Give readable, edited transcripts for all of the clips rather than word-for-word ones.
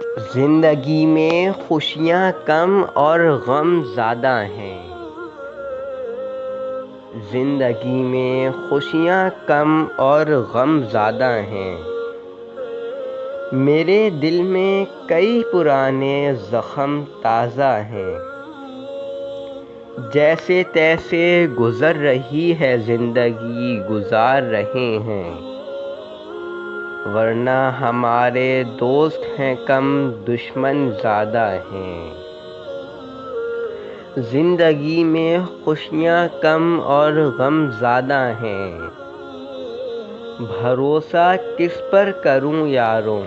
زندگی میں خوشیاں کم اور غم زیادہ ہیں۔ زندگی میں خوشیاں کم اور غم زیادہ ہیں۔ میرے دل میں کئی پرانے زخم تازہ ہیں۔ جیسے تیسے گزر رہی ہے زندگی گزار رہے ہیں، ورنہ ہمارے دوست ہیں کم دشمن زیادہ ہیں۔ زندگی میں خوشیاں کم اور غم زیادہ ہیں۔ بھروسہ کس پر کروں یاروں،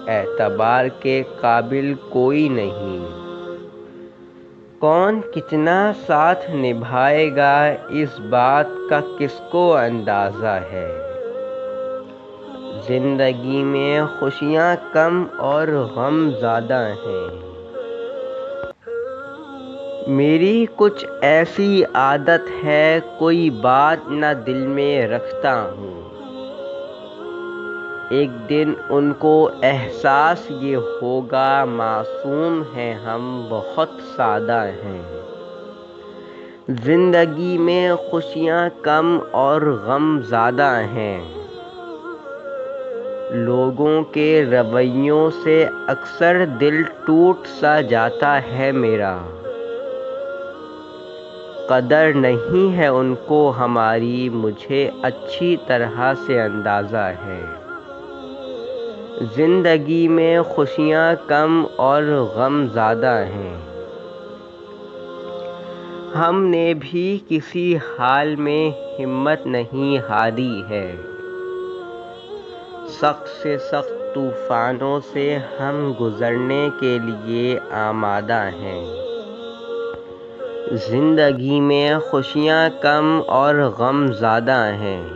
اعتبار کے قابل کوئی نہیں۔ کون کتنا ساتھ نبھائے گا اس بات کا کس کو اندازہ ہے۔ زندگی میں خوشیاں کم اور غم زیادہ ہیں۔ میری کچھ ایسی عادت ہے، کوئی بات نہ دل میں رکھتا ہوں۔ ایک دن ان کو احساس یہ ہوگا، معصوم ہیں ہم بہت سادہ ہیں۔ زندگی میں خوشیاں کم اور غم زیادہ ہیں۔ لوگوں کے رویوں سے اکثر دل ٹوٹ سا جاتا ہے میرا۔ قدر نہیں ہے ان کو ہماری، مجھے اچھی طرح سے اندازہ ہے۔ زندگی میں خوشیاں کم اور غم زیادہ ہیں۔ ہم نے بھی کسی حال میں ہمت نہیں ہاری ہے۔ سخت سے سخت طوفانوں سے ہم گزرنے کے لیے آمادہ ہیں۔ زندگی میں خوشیاں کم اور غم زیادہ ہیں۔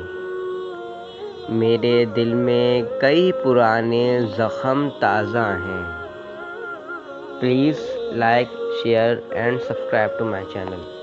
میرے دل میں کئی پرانے زخم تازہ ہیں۔ Please like, share and subscribe to my channel.